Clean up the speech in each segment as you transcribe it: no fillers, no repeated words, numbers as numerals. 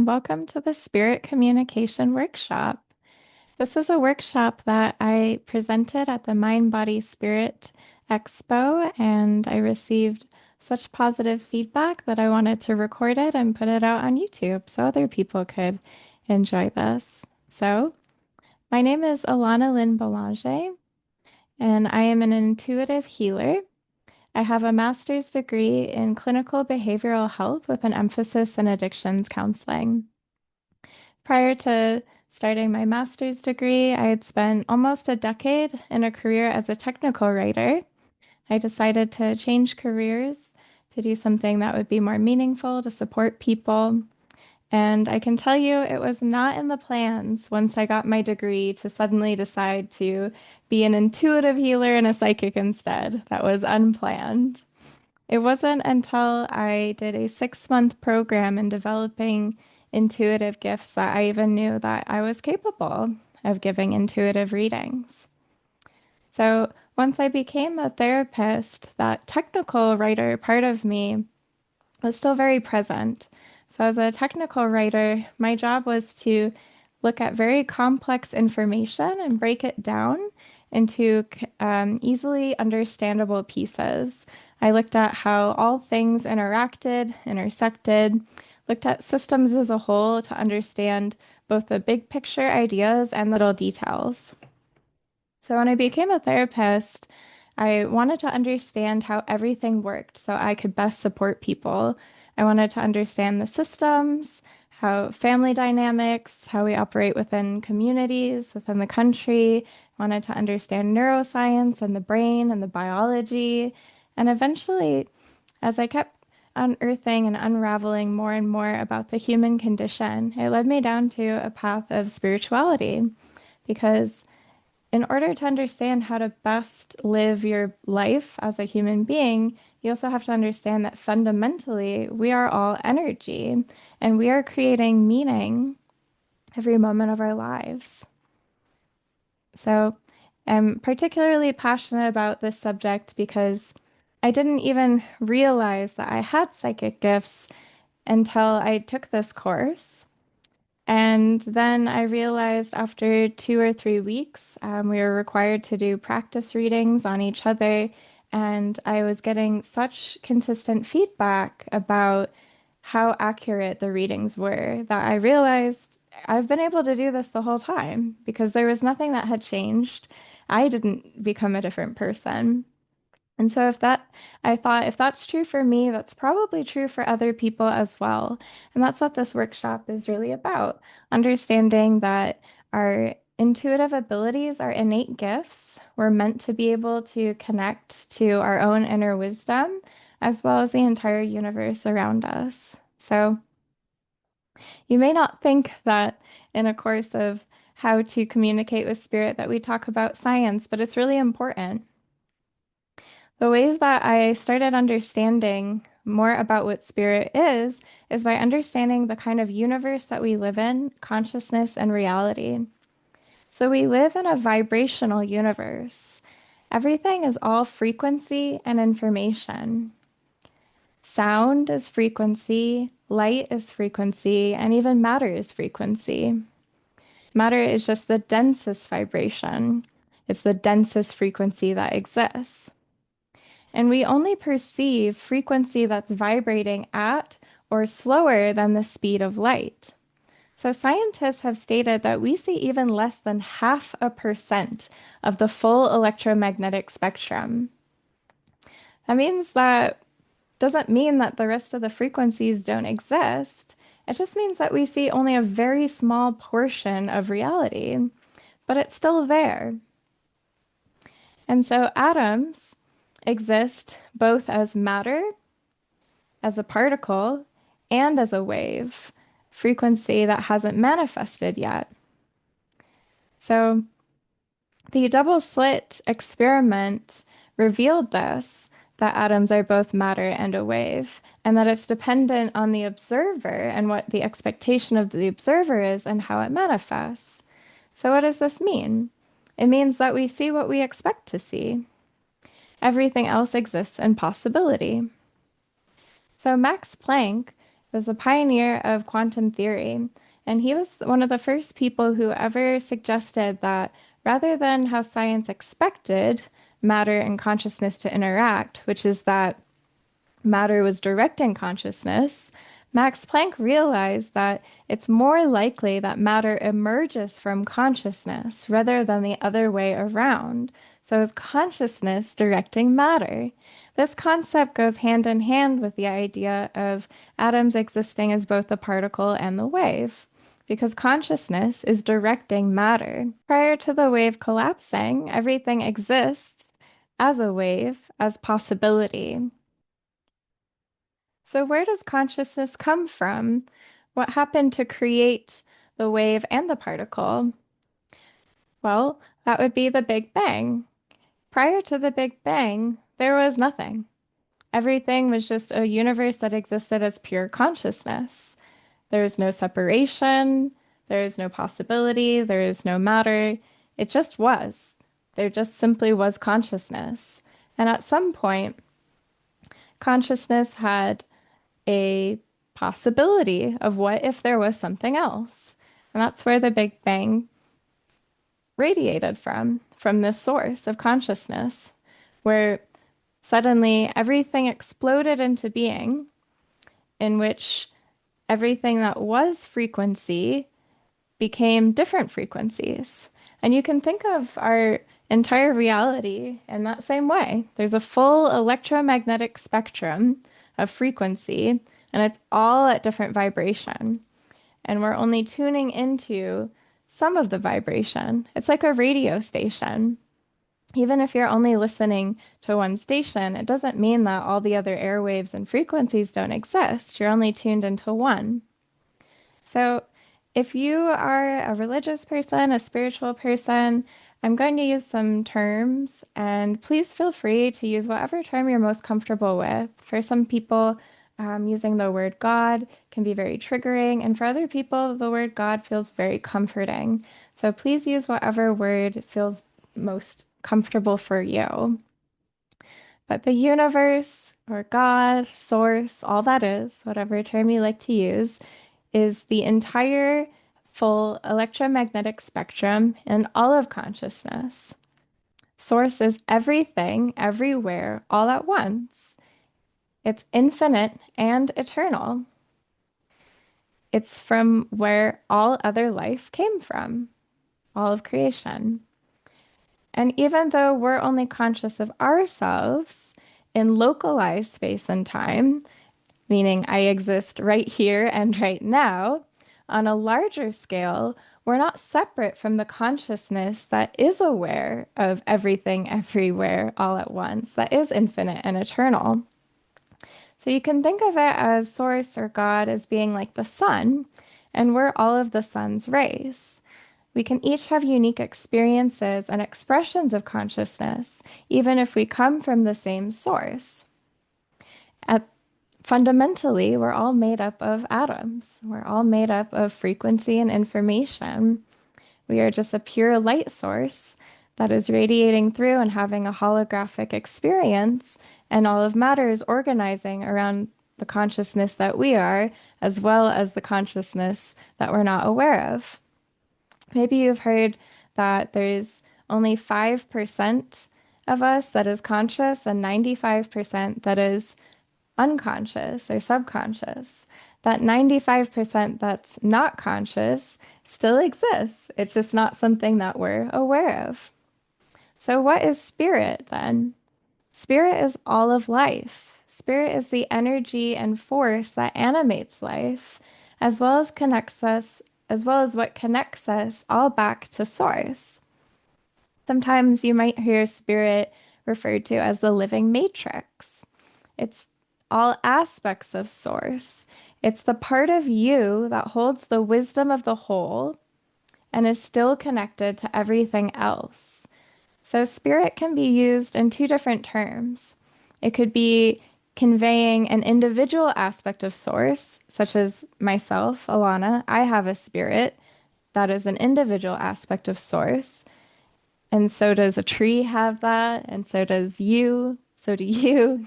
and welcome to the Spirit Communication Workshop. This is a workshop that I presented at the Mind Body Spirit Expo, and I received such positive feedback that I wanted to record it and put it out on YouTube so other people could enjoy this. So, my name is Alana Lynn Belanger, and I am an intuitive healer. I have a master's degree in clinical behavioral health with an emphasis in addictions counseling. Prior to starting my master's degree, I had spent almost a decade in a career as a technical writer. I decided to change careers to do something that would be more meaningful to support people. And I can tell you it was not in the plans once I got my degree to suddenly decide to be an intuitive healer and a psychic instead. That was unplanned. It wasn't until I did a 6-month program in developing intuitive gifts that I even knew that I was capable of giving intuitive readings. So once I became a therapist, that technical writer part of me was still very present. So as a technical writer, my job was to look at very complex information and break it down into easily understandable pieces. I looked at how all things interacted, intersected, looked at systems as a whole to understand both the big picture ideas and little details. So when I became a therapist, I wanted to understand how everything worked so I could best support people. I wanted to understand the systems, how family dynamics, how we operate within communities, within the country. I wanted to understand neuroscience and the brain and the biology. And eventually, as I kept unearthing and unraveling more and more about the human condition, it led me down to a path of spirituality because in order to understand how to best live your life as a human being, you also have to understand that fundamentally we are all energy and we are creating meaning every moment of our lives. So I'm particularly passionate about this subject because I didn't even realize that I had psychic gifts until I took this course. And then I realized after 2 or 3 weeks, we were required to do practice readings on each other. And I was getting such consistent feedback about how accurate the readings were that I realized I've been able to do this the whole time because there was nothing that had changed. I didn't become a different person. And so I thought if that's true for me, that's probably true for other people as well. And that's what this workshop is really about, understanding that our intuitive abilities are innate gifts. We're meant to be able to connect to our own inner wisdom as well as the entire universe around us. So you may not think that in a course of how to communicate with spirit that we talk about science, but it's really important. The ways that I started understanding more about what spirit is by understanding the kind of universe that we live in, consciousness and reality. So we live in a vibrational universe. Everything is all frequency and information. Sound is frequency, light is frequency, and even matter is frequency. Matter is just the densest vibration. It's the densest frequency that exists. And we only perceive frequency that's vibrating at or slower than the speed of light. So scientists have stated that we see even less than 0.5% of the full electromagnetic spectrum. That means that doesn't mean that the rest of the frequencies don't exist. It just means that we see only a very small portion of reality, but it's still there. And so atoms exist both as matter, as a particle, and as a wave, frequency that hasn't manifested yet. So the double slit experiment revealed this, that atoms are both matter and a wave, and that it's dependent on the observer and what the expectation of the observer is and how it manifests. So what does this mean? It means that we see what we expect to see. Everything else exists in possibility. So Max Planck was a pioneer of quantum theory. And he was one of the first people who ever suggested that rather than how science expected matter and consciousness to interact, which is that matter was directing consciousness, Max Planck realized that it's more likely that matter emerges from consciousness rather than the other way around. So it's consciousness directing matter. This concept goes hand in hand with the idea of atoms existing as both the particle and the wave, because consciousness is directing matter. Prior to the wave collapsing, everything exists as a wave, as possibility. So, where does consciousness come from? What happened to create the wave and the particle? Well, that would be the Big Bang. Prior to the Big Bang, there was nothing. Everything was just a universe that existed as pure consciousness. There is no separation, there is no possibility, there is no matter. It just was. There just simply was consciousness. And at some point, consciousness had a possibility of what if there was something else. And that's where the Big Bang radiated from this source of consciousness, where suddenly everything exploded into being, in which everything that was frequency became different frequencies. And you can think of our entire reality in that same way. There's a full electromagnetic spectrum of frequency, and it's all at different vibration. And we're only tuning into some of the vibration. It's like a radio station. Even if you're only listening to one station, it doesn't mean that all the other airwaves and frequencies don't exist. You're only tuned into one. So, if you are a religious person, a spiritual person, I'm going to use some terms, and please feel free to use whatever term you're most comfortable with. For some people, using the word God can be very triggering, and for other people, the word God feels very comforting. So please use whatever word feels most comfortable for you. But the universe, or God, source, all that is, whatever term you like to use, is the entire full electromagnetic spectrum and all of consciousness. Source is everything, everywhere, all at once. It's infinite and eternal. It's from where all other life came from, all of creation. And even though we're only conscious of ourselves in localized space and time, meaning I exist right here and right now, on a larger scale, we're not separate from the consciousness that is aware of everything everywhere all at once, that is infinite and eternal. So you can think of it as source or God as being like the sun, and we're all of the sun's rays. We can each have unique experiences and expressions of consciousness, even if we come from the same source. At Fundamentally, we're all made up of atoms. We're all made up of frequency and information. We are just a pure light source that is radiating through and having a holographic experience, and all of matter is organizing around the consciousness that we are, as well as the consciousness that we're not aware of. Maybe you've heard that there's only 5% of us that is conscious and 95% that is unconscious or subconscious. That 95% that's not conscious still exists. It's just not something that we're aware of. So, what is spirit then? Spirit is all of life. Spirit is the energy and force that animates life, as well as connects us, as well as what connects us all back to source. Sometimes you might hear spirit referred to as the living matrix. It's all aspects of source. It's the part of you that holds the wisdom of the whole and is still connected to everything else. So, spirit can be used in two different terms. It could be conveying an individual aspect of source, such as myself, Alana. I have a spirit that is an individual aspect of source. And so does a tree have that, and so does you, so do you,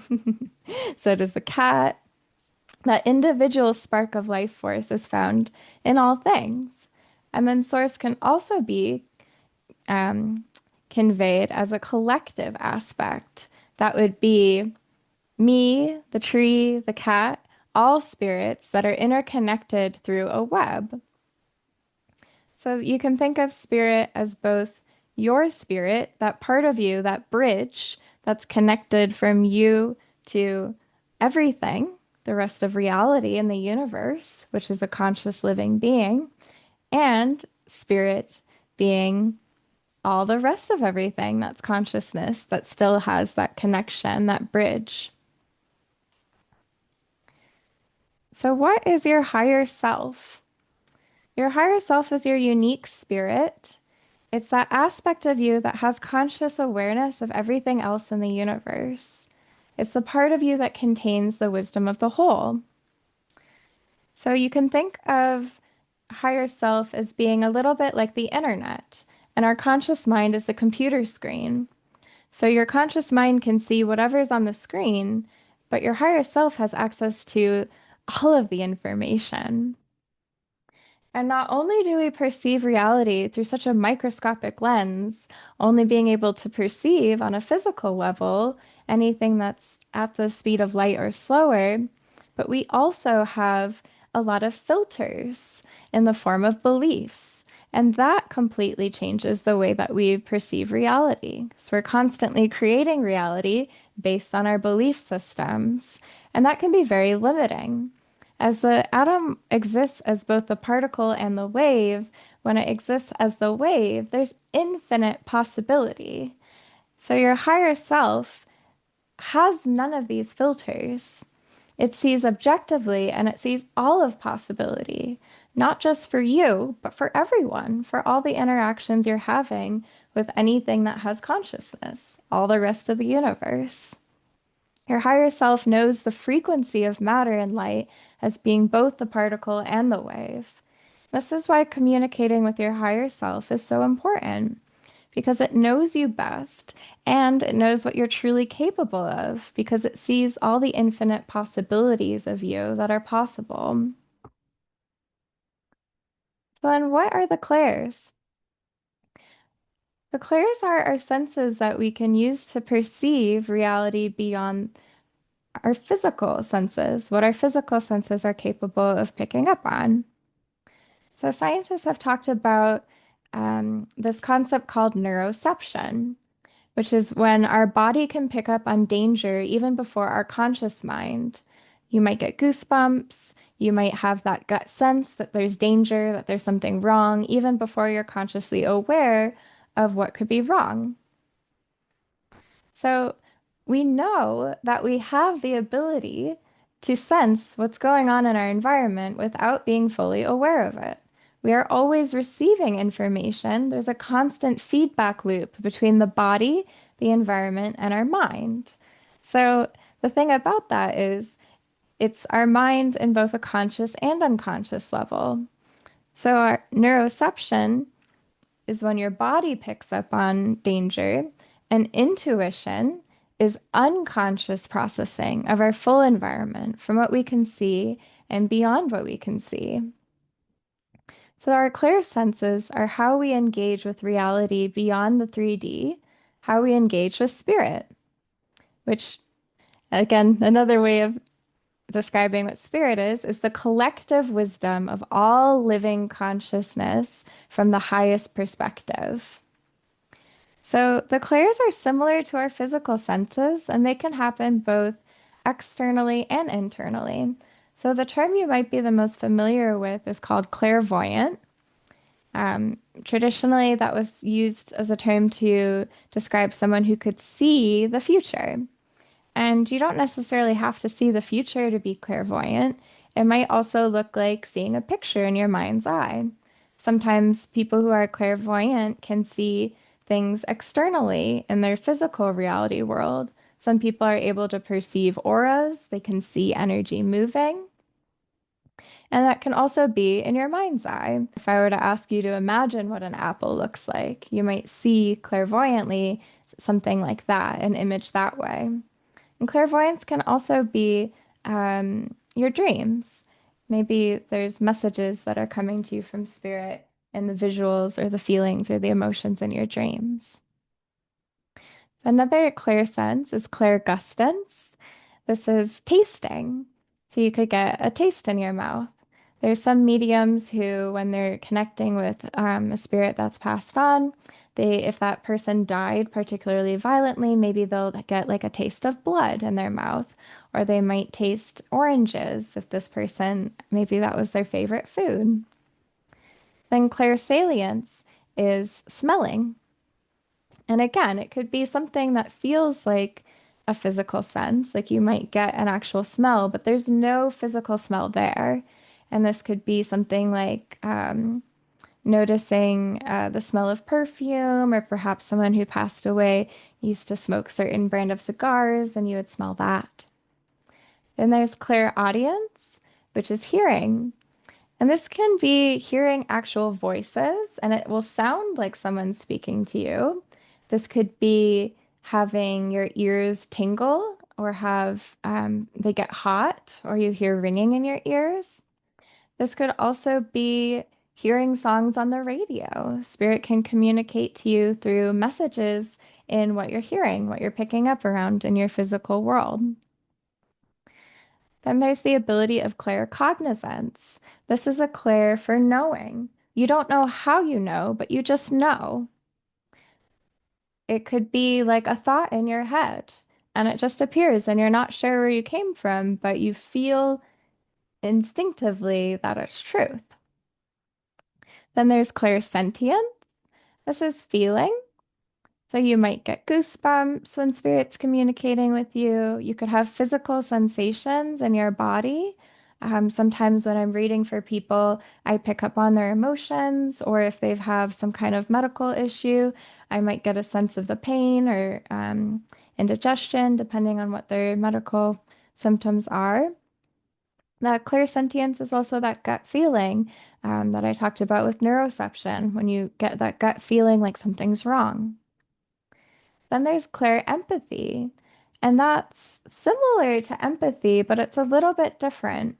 so does the cat. That individual spark of life force is found in all things. And then source can also be um, conveyed as a collective aspect. That would be me, the tree, the cat, all spirits that are interconnected through a web. So you can think of spirit as both your spirit, that part of you, that bridge that's connected from you to everything, the rest of reality in the universe, which is a conscious living being, and spirit being all the rest of everything that's consciousness that still has that connection, that bridge. So, what is your higher self? Your higher self is your unique spirit. It's that aspect of you that has conscious awareness of everything else in the universe. It's the part of you that contains the wisdom of the whole. So you can think of higher self as being a little bit like the internet, and our conscious mind is the computer screen. So your conscious mind can see whatever's on the screen, but your higher self has access to all of the information. And not only do we perceive reality through such a microscopic lens, only being able to perceive on a physical level anything that's at the speed of light or slower, but we also have a lot of filters in the form of beliefs. And that completely changes the way that we perceive reality. So we're constantly creating reality based on our belief systems, and that can be very limiting. As the atom exists as both the particle and the wave, when it exists as the wave, there's infinite possibility. So your higher self has none of these filters. It sees objectively and it sees all of possibility, not just for you, but for everyone, for all the interactions you're having with anything that has consciousness, all the rest of the universe. Your higher self knows the frequency of matter and light as being both the particle and the wave. This is why communicating with your higher self is so important, because it knows you best and it knows what you're truly capable of, because it sees all the infinite possibilities of you that are possible. So then, what are the clairs? The clairs are our senses that we can use to perceive reality beyond our physical senses, what our physical senses are capable of picking up on. So, scientists have talked about this concept called neuroception, which is when our body can pick up on danger even before our conscious mind. You might get goosebumps. You might have that gut sense that there's danger, that there's something wrong, even before you're consciously aware of what could be wrong. So we know that we have the ability to sense what's going on in our environment without being fully aware of it. We are always receiving information. There's a constant feedback loop between the body, the environment, and our mind. So the thing about that is it's our mind in both a conscious and unconscious level. So our neuroception is when your body picks up on danger, and intuition is unconscious processing of our full environment from what we can see and beyond what we can see. So, our clear senses are how we engage with reality beyond the 3D, how we engage with spirit, which, again, another way of describing what spirit is the collective wisdom of all living consciousness from the highest perspective. So the clairs are similar to our physical senses, and they can happen both externally and internally. So the term you might be the most familiar with is called clairvoyant. Traditionally, that was used as a term to describe someone who could see the future. And you don't necessarily have to see the future to be clairvoyant. It might also look like seeing a picture in your mind's eye. Sometimes people who are clairvoyant can see things externally in their physical reality world. Some people are able to perceive auras, they can see energy moving, and that can also be in your mind's eye. If I were to ask you to imagine what an apple looks like, you might see clairvoyantly something like that, an image that way. And clairvoyance can also be your dreams. Maybe there's messages that are coming to you from spirit in the visuals or the feelings or the emotions in your dreams. Another clairsense is clairgustance. This is tasting. So you could get a taste in your mouth. There's some mediums who, when they're connecting with a spirit that's passed on, if that person died particularly violently, maybe they'll get like a taste of blood in their mouth, or they might taste oranges if this person, maybe that was their favorite food. Then clairsalience is smelling. And again, it could be something that feels like a physical sense, like you might get an actual smell, but there's no physical smell there. And this could be something like noticing the smell of perfume, or perhaps someone who passed away used to smoke certain brand of cigars and you would smell that. Then there's clairaudience, which is hearing. And this can be hearing actual voices, and it will sound like someone's speaking to you. This could be having your ears tingle or have they get hot, or you hear ringing in your ears. This could also be hearing songs on the radio. Spirit can communicate to you through messages in what you're hearing, what you're picking up around in your physical world. Then there's the ability of claircognizance. This is a clair for knowing. You don't know how you know, but you just know. It could be like a thought in your head and it just appears and you're not sure where you came from, but you feel instinctively that it's truth. Then there's clairsentience. This is feeling. So you might get goosebumps when spirit's communicating with you. You could have physical sensations in your body. Sometimes when I'm reading for people, I pick up on their emotions, or if they have some kind of medical issue, I might get a sense of the pain or indigestion, depending on what their medical symptoms are. That clairsentience is also that gut feeling that I talked about with neuroception, when you get that gut feeling like something's wrong. Then there's clair empathy, and that's similar to empathy, but it's a little bit different.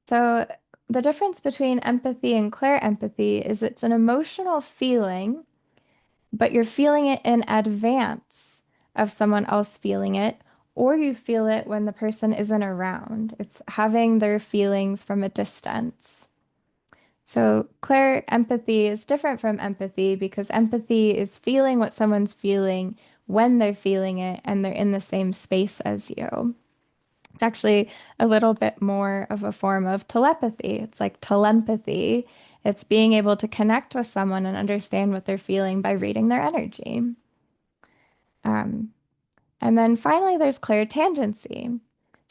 So, the difference between empathy and clair empathy is it's an emotional feeling, but you're feeling it in advance of someone else feeling it, or you feel it when the person isn't around. It's having their feelings from a distance. So, clair empathy is different from empathy because empathy is feeling what someone's feeling when they're feeling it and they're in the same space as you. It's actually a little bit more of a form of telepathy. It's like telepathy. It's being able to connect with someone and understand what they're feeling by reading their energy. Um, and then finally, there's clairtangency.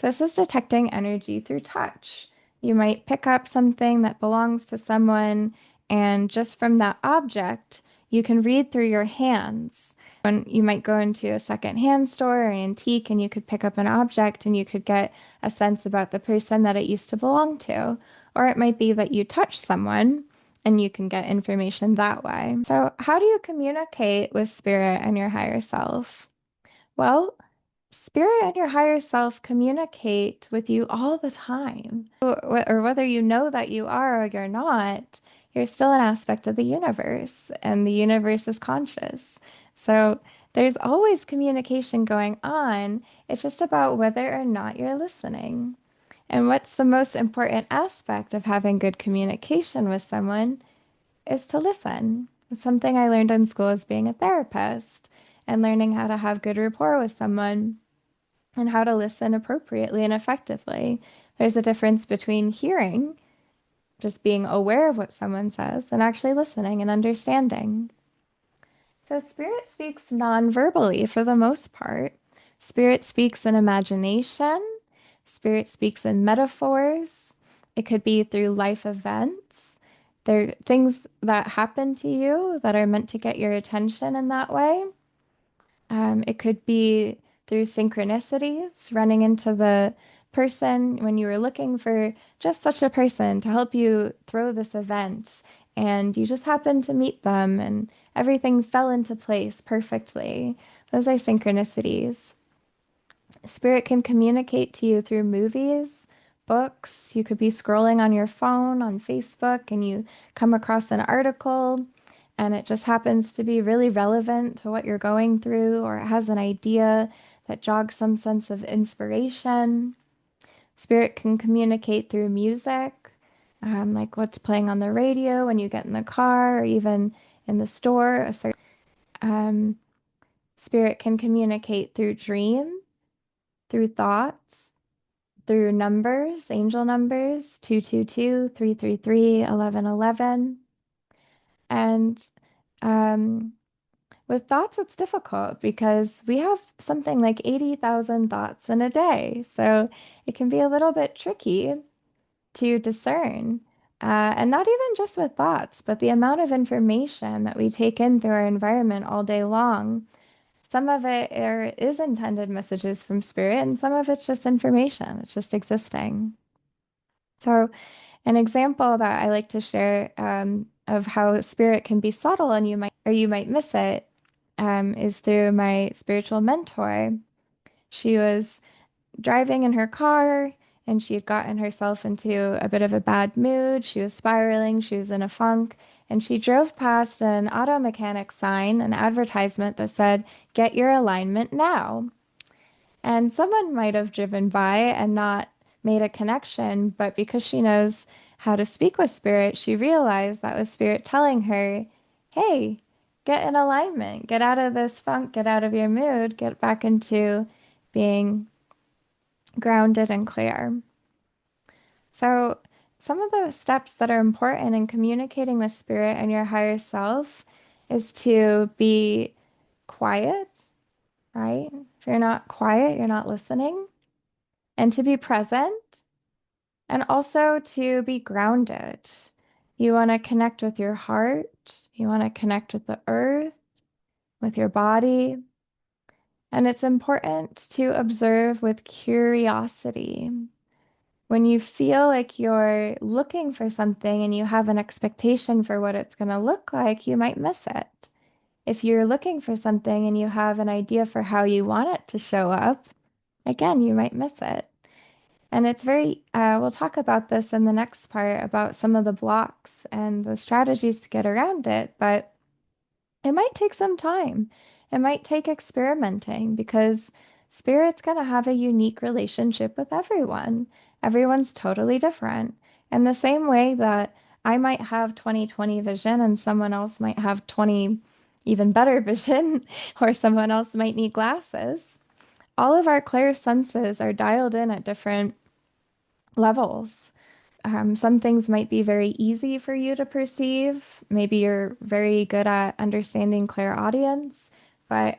So this is detecting energy through touch. You might pick up something that belongs to someone, and just from that object, you can read through your hands. When you might go into a secondhand store or antique, and you could pick up an object and you could get a sense about the person that it used to belong to. Or it might be that you touch someone and you can get information that way. So, how do you communicate with spirit and your higher self? Well, spirit and your higher self communicate with you all the time. Or whether you know that you are or you're not, you're still an aspect of the universe, and the universe is conscious. So there's always communication going on. It's just about whether or not you're listening. And what's the most important aspect of having good communication with someone is to listen. It's something I learned in school as being a therapist and learning how to have good rapport with someone and how to listen appropriately and effectively. There's a difference between hearing, just being aware of what someone says, and actually listening and understanding. So, spirit speaks non-verbally for the most part. Spirit speaks in imagination, spirit speaks in metaphors. It could be through life events. There are things that happen to you that are meant to get your attention in that way. It could be through synchronicities, running into the person when you were looking for just such a person to help you throw this event, and you just happened to meet them, and everything fell into place perfectly. Those are synchronicities. Spirit can communicate to you through movies, books. You could be scrolling on your phone on Facebook and you come across an article and it just happens to be really relevant to what you're going through, or it has an idea that jogs some sense of inspiration. Spirit can communicate through music, like what's playing on the radio when you get in the car or even in the store. Um, Spirit can communicate through dream, through thoughts, through numbers, angel numbers, 222, 333, 1111. And um, with thoughts, it's difficult because we have something like 80,000 thoughts in a day. So it can be a little bit tricky to discern. And not even just with thoughts, but the amount of information that we take in through our environment all day long. Some of is intended messages from spirit, and some of it's just information. It's just existing. So, an example that I like to share of how spirit can be subtle and you might miss it is through my spiritual mentor. She was driving in her car and she had gotten herself into a bit of a bad mood. She was spiraling, she was in a funk, and she drove past an auto mechanic sign, an advertisement that said, "Get your alignment now." And someone might have driven by and not made a connection, but because she knows how to speak with spirit, she realized that was spirit telling her, hey, get in alignment, get out of this funk, get out of your mood, get back into being grounded and clear. So, some of the steps that are important in communicating with spirit and your higher self is to be quiet, right? If you're not quiet, you're not listening, and to be present, and also to be grounded. You want to connect with your heart, you want to connect with the earth, with your body, and it's important to observe with curiosity. When you feel like you're looking for something and you have an expectation for what it's going to look like, you might miss it. If you're looking for something and you have an idea for how you want it to show up, again, you might miss it. And we'll talk about this in the next part about some of the blocks and the strategies to get around it, but it might take some time. It might take experimenting because spirit's going to have a unique relationship with everyone. Everyone's totally different. And the same way that I might have 20/20 vision and someone else might have 20 even better vision, or someone else might need glasses. All of our clear senses are dialed in at different levels. Some things might be very easy for you to perceive. Maybe you're very good at understanding clairaudience, but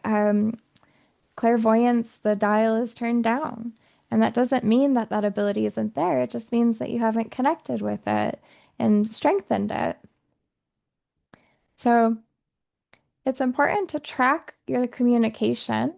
clairvoyance, the dial is turned down. And that doesn't mean that that ability isn't there. It just means that you haven't connected with it and strengthened it. So it's important to track your communication.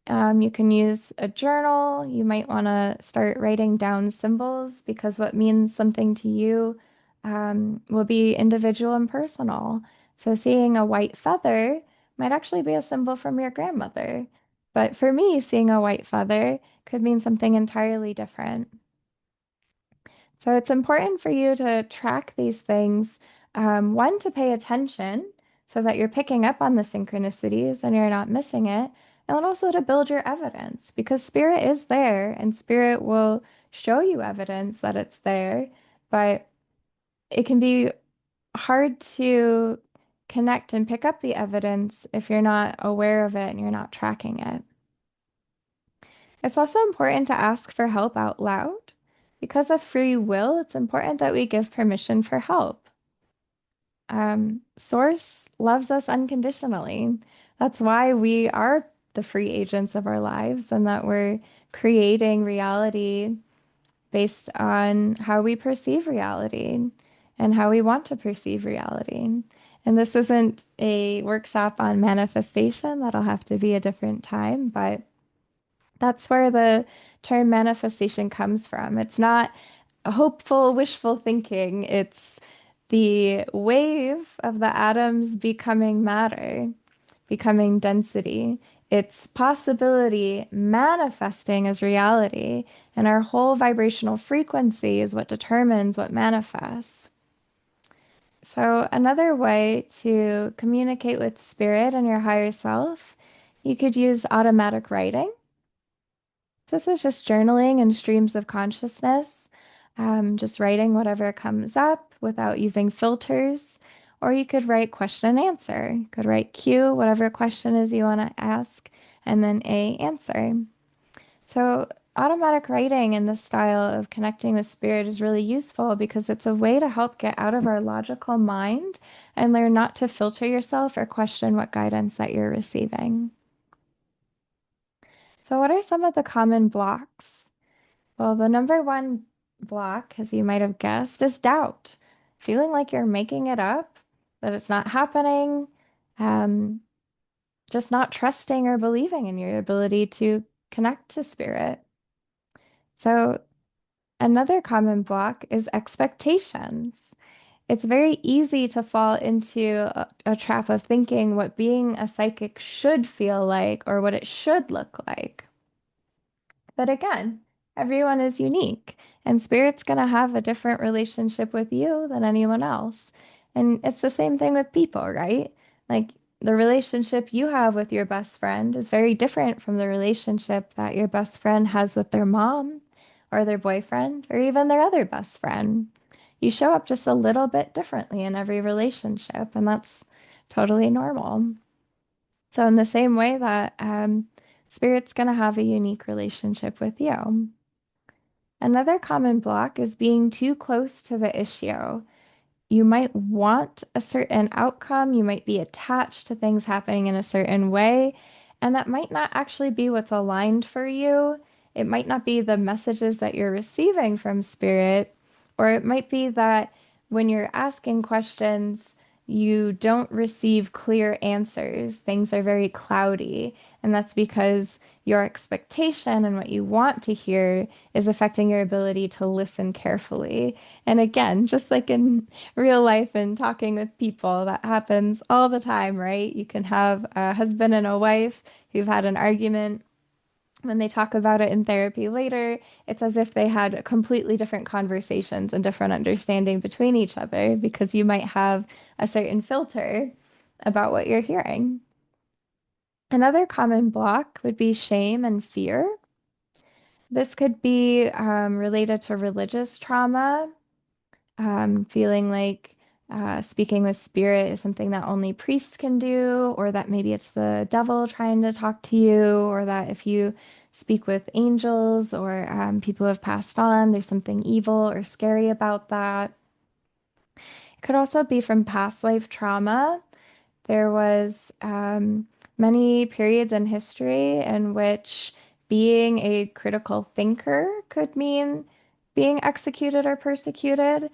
You can use a journal. You might want to start writing down symbols because what means something to you will be individual and personal. So, seeing a white feather might actually be a symbol from your grandmother. But for me, seeing a white feather could mean something entirely different. So it's important for you to track these things. One, to pay attention so that you're picking up on the synchronicities and you're not missing it. And then also to build your evidence because spirit is there and spirit will show you evidence that it's there. But it can be hard to connect and pick up the evidence if you're not aware of it and you're not tracking it. It's also important to ask for help out loud. Because of free will, it's important that we give permission for help. Source loves us unconditionally. That's why we are the free agents of our lives and that we're creating reality based on how we perceive reality and how we want to perceive reality. And this isn't a workshop on manifestation, that'll have to be a different time, but that's where the term manifestation comes from. It's not hopeful, wishful thinking. It's the wave of the atoms becoming matter. becoming density. It's possibility manifesting as reality, and our whole vibrational frequency is what determines what manifests. So, another way to communicate with spirit and your higher self, you could use automatic writing. This is just journaling and streams of consciousness, just writing whatever comes up without using filters. Or you could write question and answer. You could write Q, whatever question is you want to ask, and then A, answer. So, automatic writing in this style of connecting with spirit is really useful because it's a way to help get out of our logical mind and learn not to filter yourself or question what guidance that you're receiving. So, what are some of the common blocks? Well, the number one block, as you might have guessed, is doubt. Feeling like you're making it up, that it's not happening, um, just not trusting or believing in your ability to connect to spirit. So, another common block is expectations. It's very easy to fall into a trap of thinking what being a psychic should feel like or what it should look like. But again, everyone is unique, and spirit's going to have a different relationship with you than anyone else. And it's the same thing with people, right? Like the relationship you have with your best friend is very different from the relationship that your best friend has with their mom or their boyfriend or even their other best friend. You show up just a little bit differently in every relationship, and that's totally normal. So, in the same way that spirit's going to have a unique relationship with you. Another common block is being too close to the issue. You might want a certain outcome, you might be attached to things happening in a certain way, and that might not actually be what's aligned for you. It might not be the messages that you're receiving from spirit, or it might be that when you're asking questions, you don't receive clear answers. Things are very cloudy, and that's because your expectation and what you want to hear is affecting your ability to listen carefully. And again, just like in real life and talking with people, that happens all the time, right? You can have a husband and a wife who've had an argument. When they talk about it in therapy later, it's as if they had completely different conversations and different understanding between each other because you might have a certain filter about what you're hearing. Another common block would be shame and fear. This could be related to religious trauma, feeling like speaking with spirit is something that only priests can do, or that maybe it's the devil trying to talk to you, or that if you speak with angels or people who have passed on, there's something evil or scary about that. It could also be from past life trauma. There was many periods in history in which being a critical thinker could mean being executed or persecuted,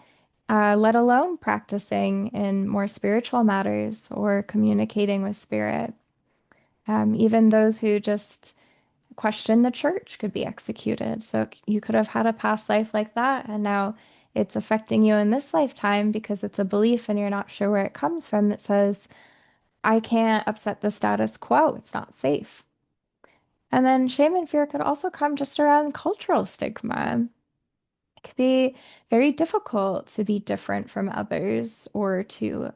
let alone practicing in more spiritual matters or communicating with spirit. Even those who just question the church could be executed. So you could have had a past life like that, and now it's affecting you in this lifetime because it's a belief and you're not sure where it comes from that says, I can't upset the status quo. It's not safe. And then shame and fear could also come just around cultural stigma. It could be very difficult to be different from others or to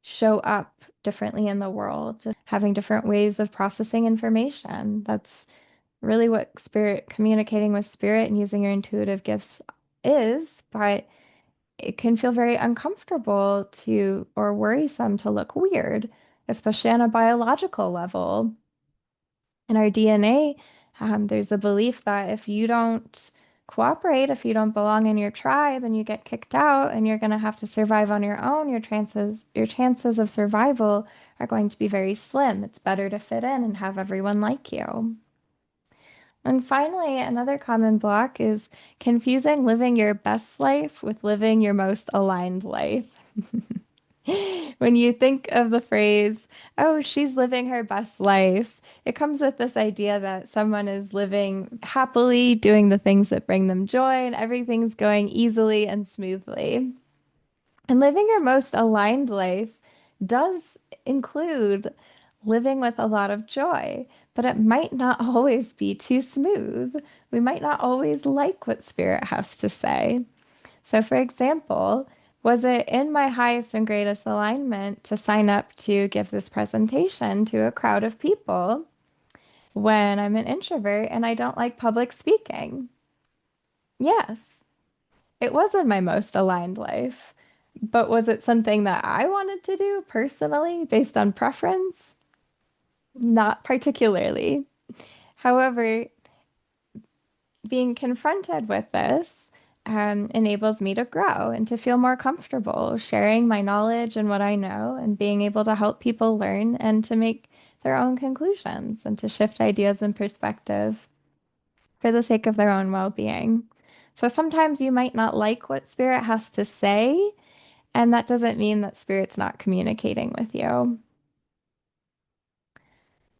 show up differently in the world, just having different ways of processing information. That's really what spirit, communicating with spirit and using your intuitive gifts is, but it can feel very uncomfortable to or worrisome to look weird, especially on a biological level. In our DNA, there's a belief that if you don't cooperate, if you don't belong in your tribe and you get kicked out and you're going to have to survive on your own, your chances of survival are going to be very slim. It's better to fit in and have everyone like you. And finally, another common block is confusing living your best life with living your most aligned life. When you think of the phrase, oh, she's living her best life, it comes with this idea that someone is living happily, doing the things that bring them joy, and everything's going easily and smoothly. And living your most aligned life does include living with a lot of joy, but it might not always be too smooth. We might not always like what spirit has to say. So, for example, was it in my highest and greatest alignment to sign up to give this presentation to a crowd of people when I'm an introvert and I don't like public speaking? Yes, it was in my most aligned life. But was it something that I wanted to do personally based on preference? Not particularly. However, being confronted with this enables me to grow and to feel more comfortable sharing my knowledge and what I know and being able to help people learn and to make their own conclusions and to shift ideas and perspective for the sake of their own well-being. So sometimes you might not like what spirit has to say, and that doesn't mean that spirit's not communicating with you.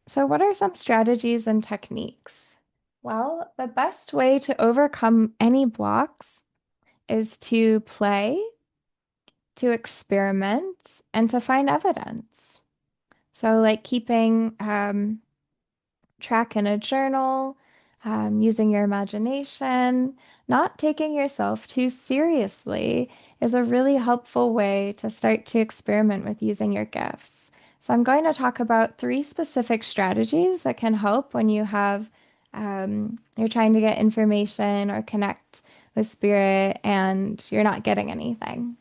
So, what are some strategies and techniques? Well, the best way to overcome any blocks is to play, to experiment, and to find evidence. So, like keeping track in a journal, using your imagination, not taking yourself too seriously is a really helpful way to start to experiment with using your gifts. So, I'm going to talk about three specific strategies that can help when you're trying to get information or connect with spirit and you're not getting anything.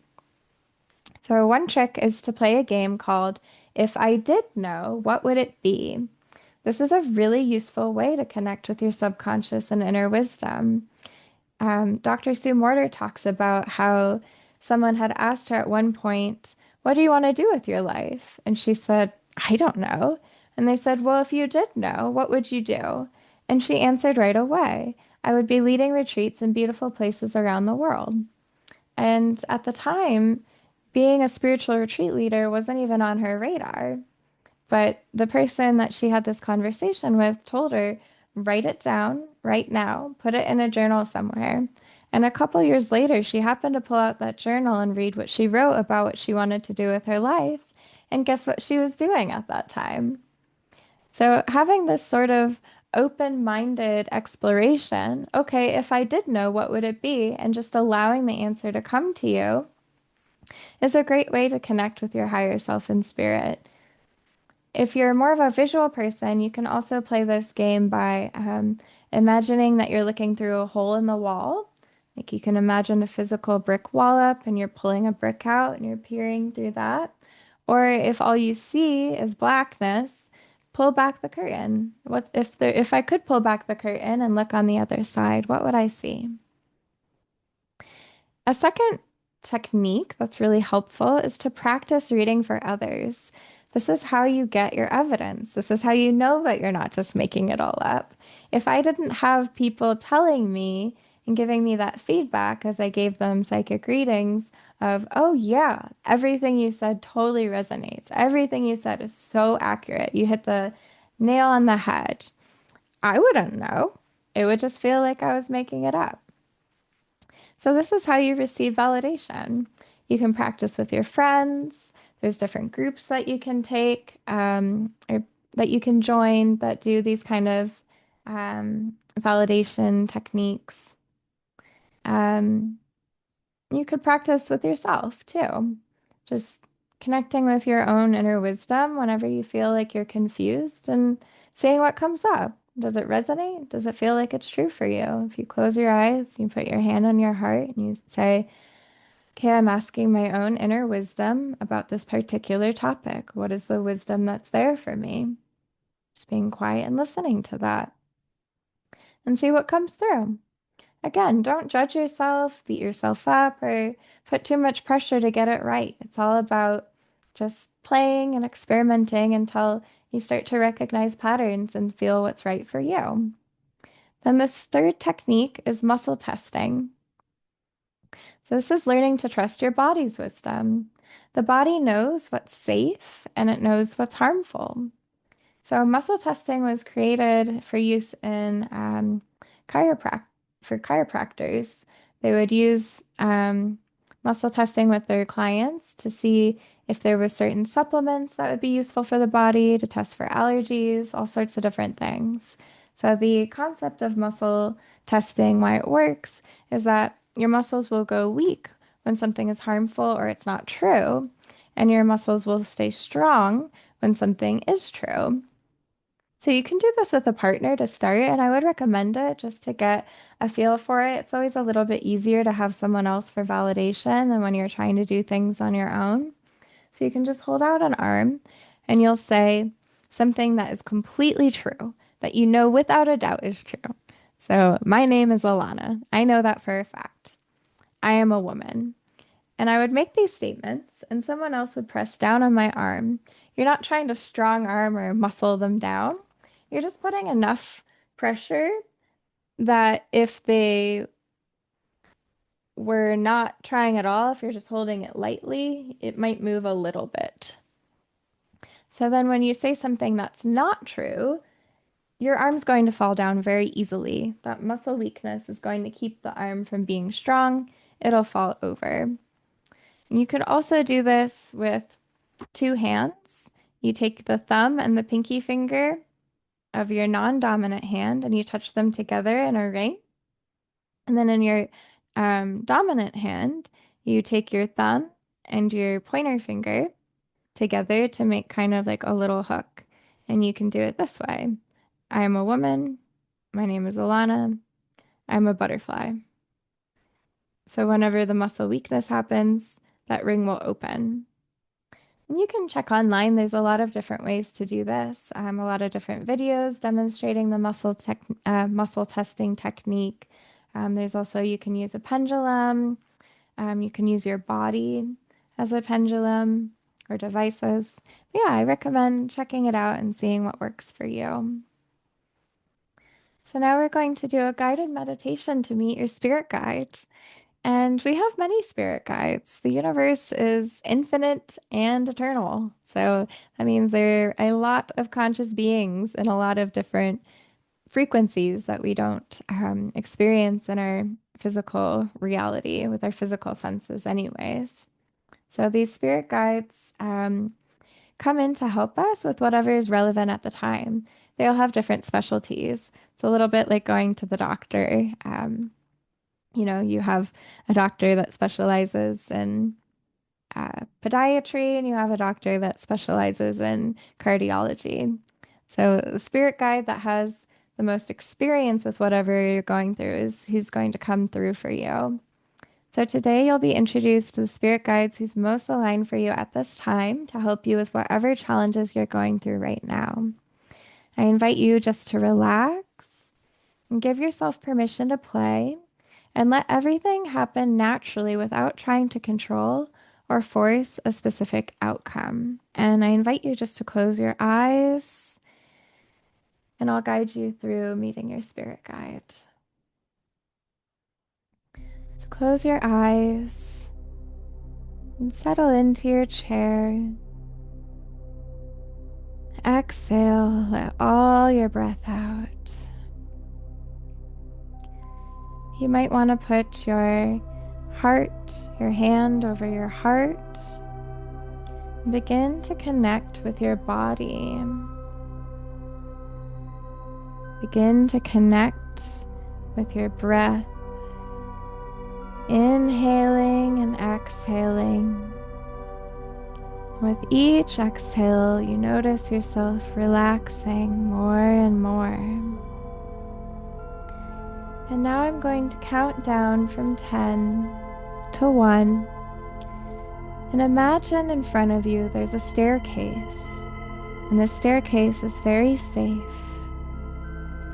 So, one trick is to play a game called If I Did Know, What Would It Be? This is a really useful way to connect with your subconscious and inner wisdom. Dr. Sue Morter talks about how someone had asked her at one point, "What do you want to do with your life?" And she said, "I don't know." And they said, "Well, if you did know, what would you do?" And she answered right away, "I would be leading retreats in beautiful places around the world." And at the time, being a spiritual retreat leader wasn't even on her radar. But the person that she had this conversation with told her, write it down right now, put it in a journal somewhere. And a couple years later, she happened to pull out that journal and read what she wrote about what she wanted to do with her life. And guess what she was doing at that time? So, having this sort of open-minded exploration, okay, if I did know, what would it be? And just allowing the answer to come to you is a great way to connect with your higher self and spirit. If you're more of a visual person, you can also play this game by imagining that you're looking through a hole in the wall. Like you can imagine a physical brick wall up and you're pulling a brick out and you're peering through that. Or if all you see is blackness, pull back the curtain. If I could pull back the curtain and look on the other side, what would I see? A second technique that's really helpful is to practice reading for others. This is how you get your evidence. This is how you know that you're not just making it all up. If I didn't have people telling me and giving me that feedback as I gave them psychic readings of, oh, yeah, everything you said totally resonates. Everything you said is so accurate. You hit the nail on the head. I wouldn't know. It would just feel like I was making it up. So this is how you receive validation. You can practice with your friends. There's different groups that you can take or that you can join that do these kind of validation techniques. Um, you could practice with yourself too. Just connecting with your own inner wisdom whenever you feel like you're confused and seeing what comes up. Does it resonate? Does it feel like it's true for you? If you close your eyes, you put your hand on your heart and you say, okay, I'm asking my own inner wisdom about this particular topic. What is the wisdom that's there for me? Just being quiet and listening to that and see what comes through. Again, don't judge yourself, beat yourself up, or put too much pressure to get it right. It's all about just playing and experimenting until you start to recognize patterns and feel what's right for you. Then this third technique is muscle testing. So this is learning to trust your body's wisdom. The body knows what's safe and it knows what's harmful. So muscle testing was created for use in for chiropractors. They would use muscle testing with their clients to see if there were certain supplements that would be useful for the body to test for allergies, all sorts of different things. So the concept of muscle testing, why it works, is that your muscles will go weak when something is harmful or it's not true, and your muscles will stay strong when something is true. So you can do this with a partner to start, and I would recommend it just to get a feel for it. It's always a little bit easier to have someone else for validation than when you're trying to do things on your own. So you can just hold out an arm and you'll say something that is completely true, that you know without a doubt is true. So my name is Alana. I know that for a fact. I am a woman. And I would make these statements, and someone else would press down on my arm. You're not trying to strong arm or muscle them down. You're just putting enough pressure that if they were not trying at all, if you're just holding it lightly, it might move a little bit. So then when you say something that's not true, your arm's going to fall down very easily. That muscle weakness is going to keep the arm from being strong. It'll fall over. You could also do this with two hands. You take the thumb and the pinky finger of your non-dominant hand and you touch them together in a ring. And then in your dominant hand, you take your thumb and your pointer finger together to make kind of like a little hook. And you can do it this way. I am a woman. My name is Alana. I'm a butterfly. So whenever the muscle weakness happens, that ring will open. And you can check online. There's a lot of different ways to do this. A lot of different videos demonstrating the muscle testing technique. There's also, you can use a pendulum. You can use your body as a pendulum or devices. But yeah, I recommend checking it out and seeing what works for you. So now we're going to do a guided meditation to meet your spirit guide. And we have many spirit guides. The universe is infinite and eternal. So that means there are a lot of conscious beings and a lot of different frequencies that we don't experience in our physical reality with our physical senses, anyways. So these spirit guides come in to help us with whatever is relevant at the time. They all have different specialties. It's a little bit like going to the doctor. You have a doctor that specializes in podiatry, and you have a doctor that specializes in cardiology. So the spirit guide that has the most experience with whatever you're going through is who's going to come through for you. So today you'll be introduced to the spirit guides who's most aligned for you at this time to help you with whatever challenges you're going through right now. I invite you just to relax and give yourself permission to play and let everything happen naturally without trying to control or force a specific outcome. And I invite you just to close your eyes and I'll guide you through meeting your spirit guide. So close your eyes and settle into your chair. Exhale, let all your breath out. You might want to put your hand over your heart. Begin to connect with your body. Begin to connect with your breath. Inhaling and exhaling. With each exhale, you notice yourself relaxing more and more. And now I'm going to count down from 10 to 1. And imagine in front of you there's a staircase. And the staircase is very safe.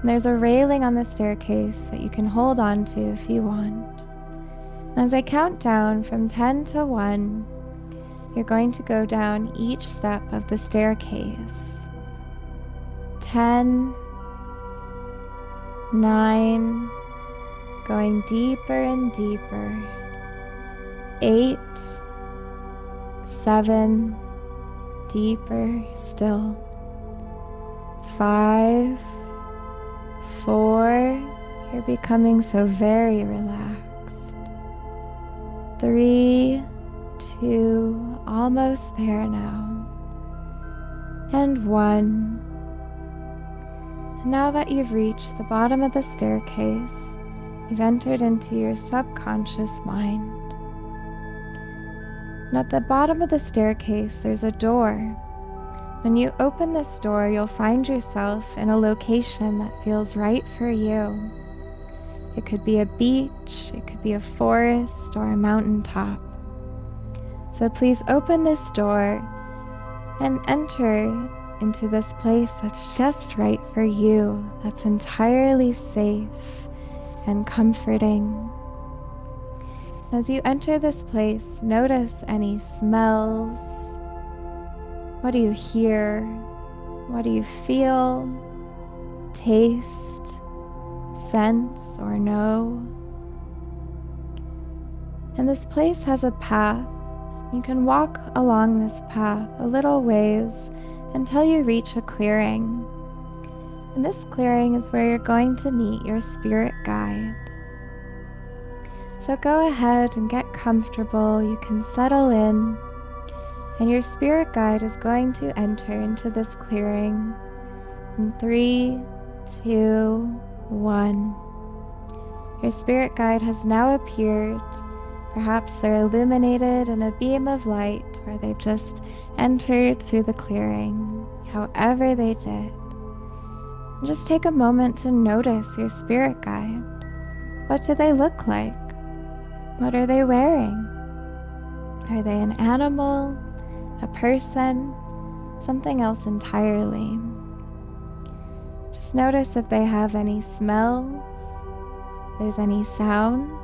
And there's a railing on the staircase that you can hold on to if you want. As I count down from 10 to 1, you're going to go down each step of the staircase. 10, 9, going deeper and deeper. 8, 7, deeper still. 5, 4, you're becoming so very relaxed. 3, 2, almost there now. And 1. And now that you've reached the bottom of the staircase, you've entered into your subconscious mind. And at the bottom of the staircase, there's a door. When you open this door, you'll find yourself in a location that feels right for you. It could be a beach, it could be a forest, or a mountaintop. So please open this door and enter into this place that's just right for you, that's entirely safe and comforting. As you enter this place, notice any smells. What do you hear? What do you feel? Taste, sense, or know? And this place has a path. You can walk along this path a little ways until you reach a clearing. And this clearing is where you're going to meet your spirit guide. So go ahead and get comfortable. You can settle in, and your spirit guide is going to enter into this clearing in 3, 2, 1. Your spirit guide has now appeared. Perhaps they're illuminated in a beam of light, or they've just entered through the clearing, however they did. And just take a moment to notice your spirit guide. What do they look like? What are they wearing? Are they an animal, a person, something else entirely? Just notice if they have any smells, if there's any sounds.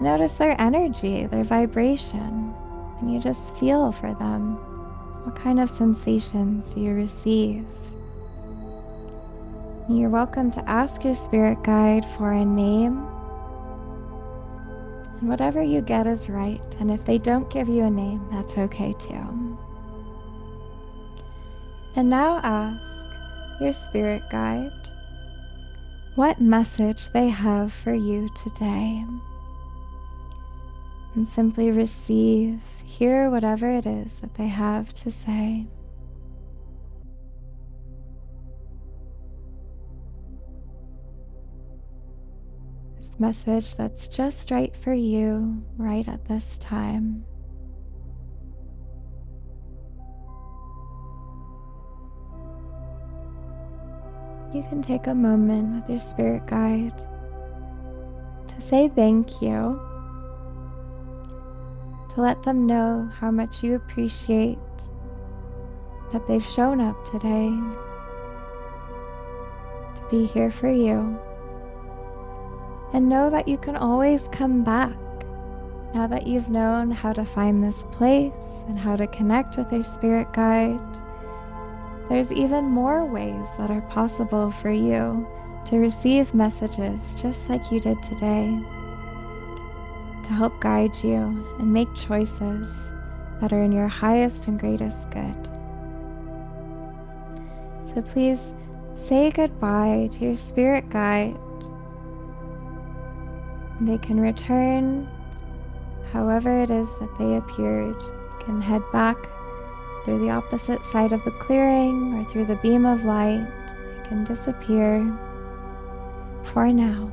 Notice their energy, their vibration, and you just feel for them. What kind of sensations do you receive? You're welcome to ask your spirit guide for a name. And whatever you get is right. And if they don't give you a name, that's okay too. And now ask your spirit guide what message they have for you today. And simply receive, hear whatever it is that they have to say. This message that's just right for you right at this time. You can take a moment with your spirit guide to say thank you, to let them know how much you appreciate that they've shown up today to be here for you. And know that you can always come back now that you've known how to find this place and how to connect with your spirit guide. There's even more ways that are possible for you to receive messages just like you did today, to help guide you and make choices that are in your highest and greatest good. So please say goodbye to your spirit guide. They can return however it is that they appeared. You can head back through the opposite side of the clearing or through the beam of light. They can disappear for now.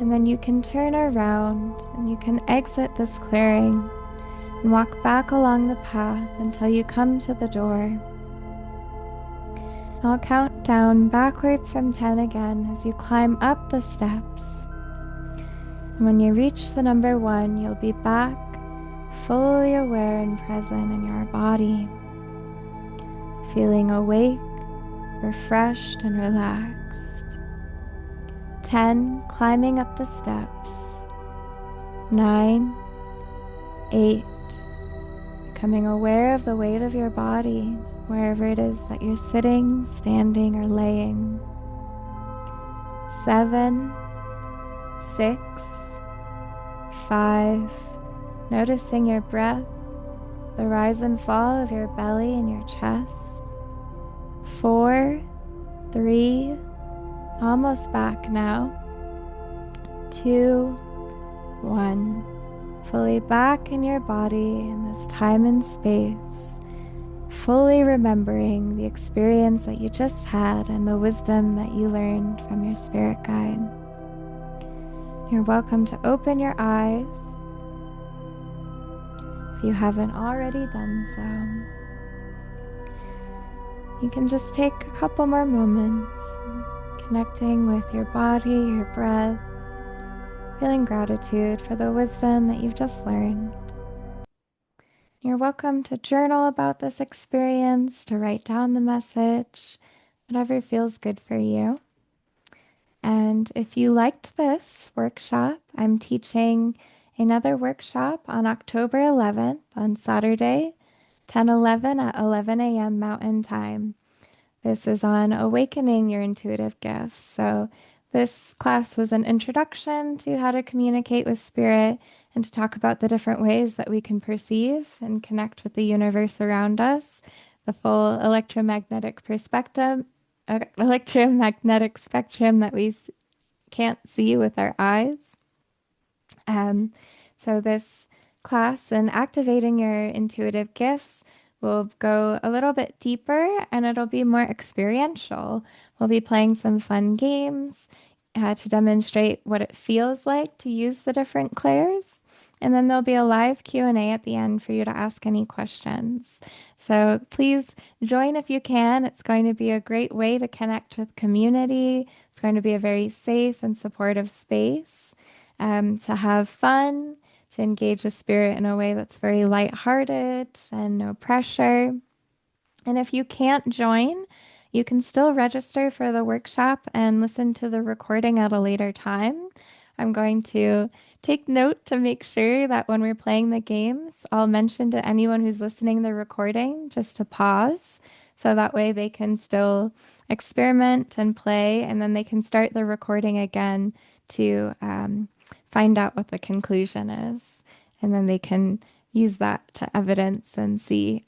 And then you can turn around and you can exit this clearing and walk back along the path until you come to the door. I'll count down backwards from 10 again as you climb up the steps. And when you reach the number 1, you'll be back, fully aware and present in your body, feeling awake, refreshed, and relaxed. 10, climbing up the steps. 9, 8, becoming aware of the weight of your body, wherever it is that you're sitting, standing, or laying. 7, 6, 5, noticing your breath, the rise and fall of your belly and your chest. 4, 3, almost back now. 2, 1. fully back in your body in this time and space, fully remembering the experience that you just had and the wisdom that you learned from your spirit guide. You're welcome to open your eyes if you haven't already done so. You can just take a couple more moments, connecting with your body, your breath, feeling gratitude for the wisdom that you've just learned. You're welcome to journal about this experience, to write down the message, whatever feels good for you. And if you liked this workshop, I'm teaching another workshop on October 11th on Saturday, 10:11 at 11 a.m. Mountain Time. This is on awakening your intuitive gifts. So, this class was an introduction to how to communicate with spirit and to talk about the different ways that we can perceive and connect with the universe around us, the full electromagnetic perspective, electromagnetic spectrum that we can't see with our eyes. Um, so this class and activating your intuitive gifts will go a little bit deeper and it'll be more experiential. We'll be playing some fun games to demonstrate what it feels like to use the different clairs. And then there'll be a live Q&A at the end for you to ask any questions. So please join if you can. It's going to be a great way to connect with community. It's going to be a very safe and supportive space to have fun, to engage with spirit in a way that's very lighthearted and no pressure. And if you can't join, you can still register for the workshop and listen to the recording at a later time. I'm going to take note to make sure that when we're playing the games, I'll mention to anyone who's listening the recording just to pause. So that way they can still experiment and play, and then they can start the recording again to find out what the conclusion is. And then they can use that to evidence and see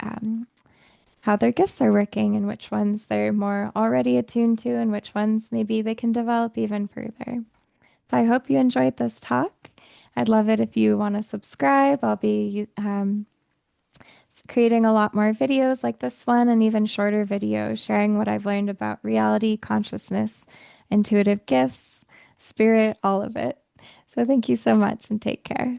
how their gifts are working and which ones they're more already attuned to and which ones maybe they can develop even further. So I hope you enjoyed this talk. I'd love it if you want to subscribe. I'll be creating a lot more videos like this one and even shorter videos sharing what I've learned about reality, consciousness, intuitive gifts, spirit, all of it. So thank you so much and take care.